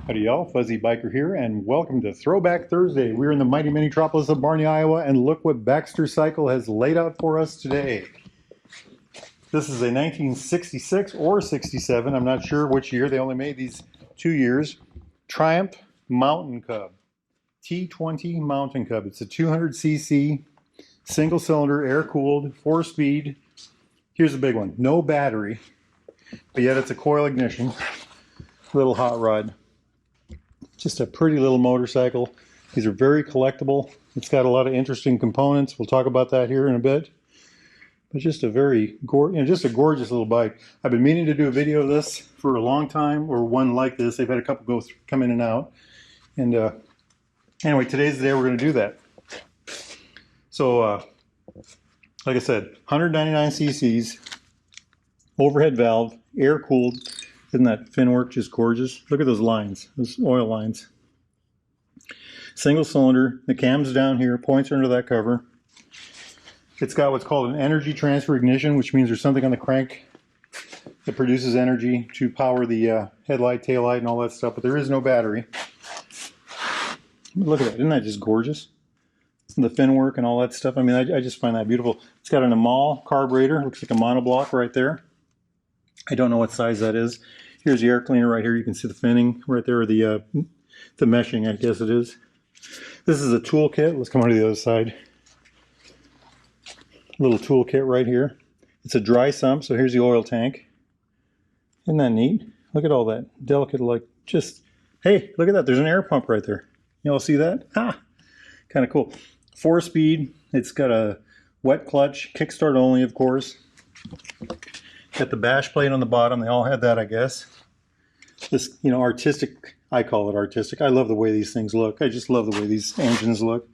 Howdy y'all, Fuzzy Biker here, and welcome to Throwback Thursday. We're in the mighty Minnetropolis of Barney, Iowa, and look what Baxter Cycle has laid out for us today. This is a 1966 or 67, I'm not sure which year, they only made these 2 years, Triumph Mountain Cub, T20 Mountain Cub. It's a 200cc, single cylinder, air-cooled, 4-speed. Here's the big one, no battery, but yet it's a coil ignition, little hot rod. Just a pretty little motorcycle. These are very collectible. It's got a lot of interesting components. We'll talk about that here in a bit. But just a very just a gorgeous little bike. I've been meaning to do a video of this for a long time, or one like this. They've had a couple come in and out. And anyway, today's the day we're going to do that. So, like I said, 199 cc's, overhead valve, air cooled. Isn't that fin work just gorgeous? Look at those lines, those oil lines. Single cylinder, the cam's down here, points are under that cover. It's got what's called an energy transfer ignition, which means there's something on the crank that produces energy to power the headlight, taillight, and all that stuff, but there is no battery. Look at that, isn't that just gorgeous? The fin work and all that stuff, I mean, I just find that beautiful. It's got an Amal carburetor, looks like a monoblock right there. I don't know what size that is. Here's the air cleaner right here. You can see the finning right there, or the meshing, I guess it is. This is a tool kit. Let's come on to the other side. Little tool kit right here. It's a dry sump, so here's the oil tank. Isn't that neat? Look at all that delicate, like just, hey, look at that. There's an air pump right there. You all see that? Ah, kind of cool. 4-speed. It's got a wet clutch, kickstart only, of course. Got the bash plate on the bottom. They all had that, I guess. This, you know, artistic, I call it artistic. I love the way these things look. I just love the way these engines look.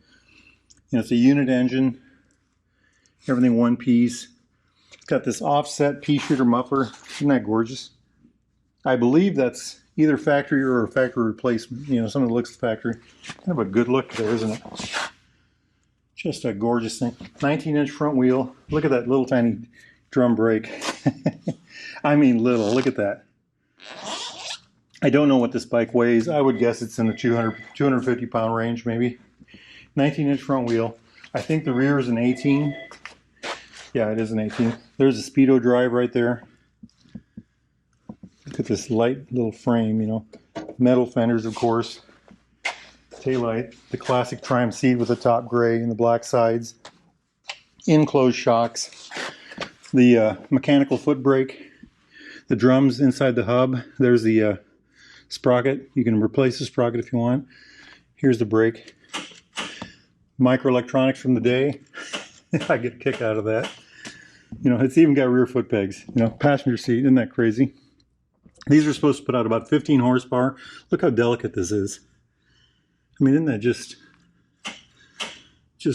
You know, it's a unit engine. Everything one piece. It's got this offset pea shooter muffler. Isn't that gorgeous? I believe that's either factory or a factory replacement. You know, something that looks factory. Kind of a good look there, isn't it? Just a gorgeous thing. 19-inch front wheel. Look at that little tiny drum brake. I mean little, look at that. I don't know what this bike weighs. I would guess it's in the 250 pound range maybe. 19-inch front wheel. I think the rear is an 18. Yeah, it is an 18. There's a speedo drive right there. Look at this light little frame, you know. Metal fenders, of course. Taillight, the classic Triumph seat with the top gray and the black sides. Enclosed shocks. The mechanical foot brake, the drums inside the hub. There's the sprocket. You can replace the sprocket if you want. Here's the brake. Microelectronics from the day. I get a kick out of that. You know, it's even got rear foot pegs. You know, passenger seat. Isn't that crazy? These are supposed to put out about 15 horsepower. Look how delicate this is. I mean, isn't that just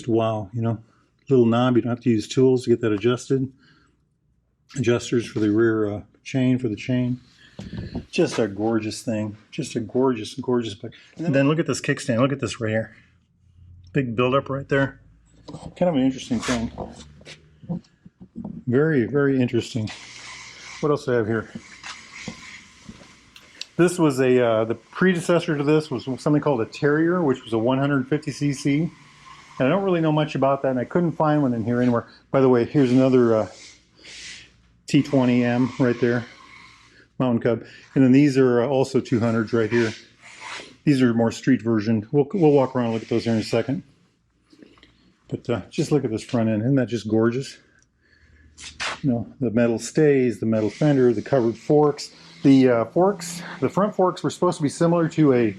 wow, you know? Little knob. You don't have to use tools to get that adjusted. Adjusters for the rear chain for the chain. Just a gorgeous thing. Just a gorgeous, gorgeous bike. And then look at this kickstand. Look at this right here. Big buildup right there. Kind of an interesting thing. Very, very interesting. What else do I have here? This was the predecessor to this was something called a Terrier, which was a 150cc. And I don't really know much about that, and I couldn't find one in here anywhere. By the way, here's another T20M right there, Mountain Cub. And then these are also 200s right here. These are more street version. We'll walk around and look at those here in a second. But just look at this front end. Isn't that just gorgeous? You know, the metal stays, the metal fender, the covered forks. The front forks were supposed to be similar to a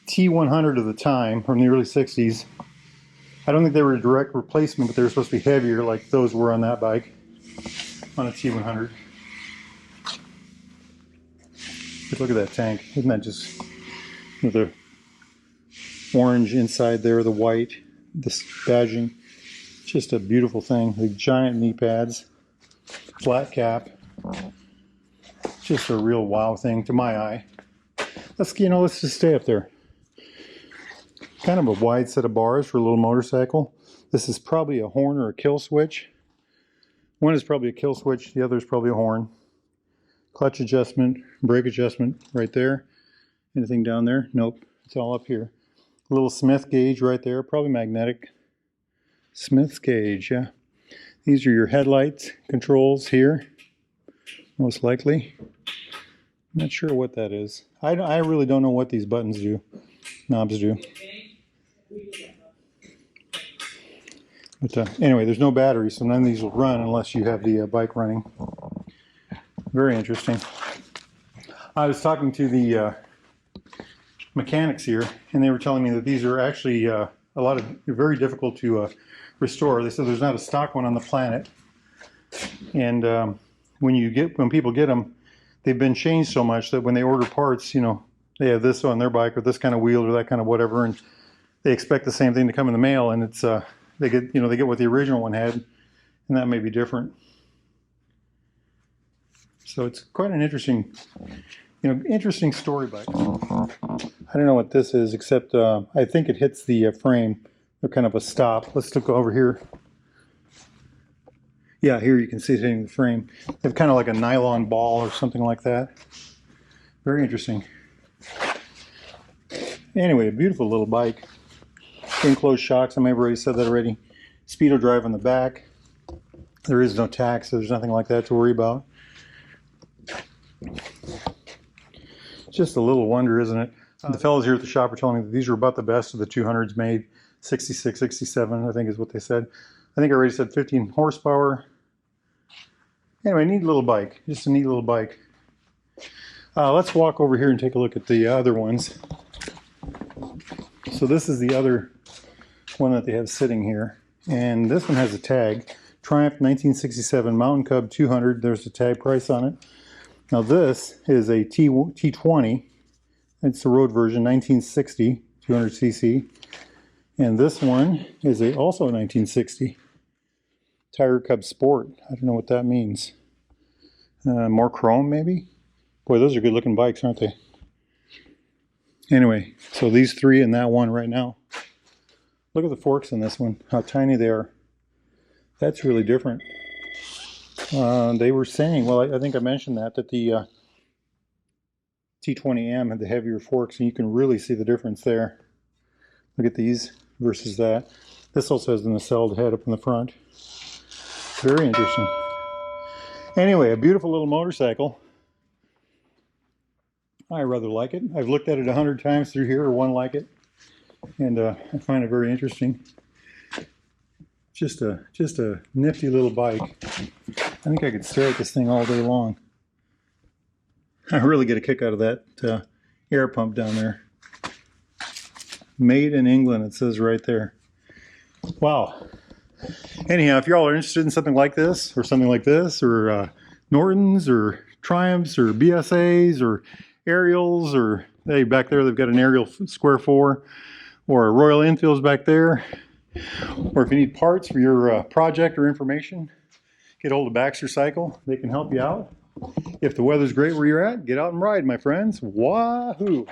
T100 of the time from the early 60s. I don't think they were a direct replacement, but they were supposed to be heavier like those were on that bike. On a T100. But look at that tank. Isn't that just, you know, the orange inside there, the white, this badging. Just a beautiful thing. The giant knee pads, flat cap. Just a real wow thing to my eye. Let's just stay up there. Kind of a wide set of bars for a little motorcycle. This is probably a horn or a kill switch. One is probably a kill switch, the other is probably a horn. Clutch adjustment, brake adjustment right there. Anything down there? Nope. It's all up here. A little Smith gauge right there, probably magnetic. Smith's gauge, yeah. These are your headlights controls here, most likely. I'm not sure what that is. I really don't know what these buttons do, knobs do. But anyway, there's no battery, so none of these will run unless you have the bike running. Very interesting. I was talking to the mechanics here, and they were telling me that these are actually very difficult to restore. They said there's not a stock one on the planet, and when people get them, they've been changed so much that when they order parts, you know, they have this on their bike or this kind of wheel or that kind of whatever, and they expect the same thing to come in the mail, and it's they get what the original one had, and that may be different. So it's quite an interesting, interesting story bike. I don't know what this is, except I think it hits the frame. They're kind of a stop. Let's look over here. Yeah, here you can see it hitting the frame. They have kind of like a nylon ball or something like that. Very interesting. Anyway, a beautiful little bike. Enclosed shocks, I may have already said that already. Speedo drive on the back. There is no tax, so there's nothing like that to worry about. Just a little wonder, isn't it? The fellows here at the shop are telling me that these are about the best of the 200s made. 66, 67, I think is what they said. I think I already said 15 horsepower. Anyway, neat little bike. Just a neat little bike. Let's walk over here and take a look at the other ones. So this is the other one that they have sitting here. And this one has a tag. Triumph 1967 Mountain Cub 200. There's the tag price on it. Now this is a T20. It's the road version, 1960, 200cc. And this one is also a 1960 Tiger Cub Sport. I don't know what that means. More chrome, maybe? Boy, those are good looking bikes, aren't they? Anyway, so these three and that one right now. Look at the forks in this one, how tiny they are. That's really different. They were saying, well, I think I mentioned that the T20M had the heavier forks, and you can really see the difference there. Look at these versus that. This also has the nacelled head up in the front. Very interesting. Anyway, a beautiful little motorcycle. I rather like it. I've looked at it 100 times through here, or one like it, and I find it very interesting. Just a nifty little bike. I think I could stare at this thing all day long. I really get a kick out of that air pump down there. Made in England, it says right there. Wow. Anyhow, if y'all are interested in something like this, or Nortons, or Triumphs, or BSAs, or Ariels, or hey, back there they've got an Ariel Square 4, or a Royal Enfield's back there, or if you need parts for your project or information, get hold of Baxter Cycle. They can help you out. If the weather's great where you're at, get out and ride, my friends. Wahoo!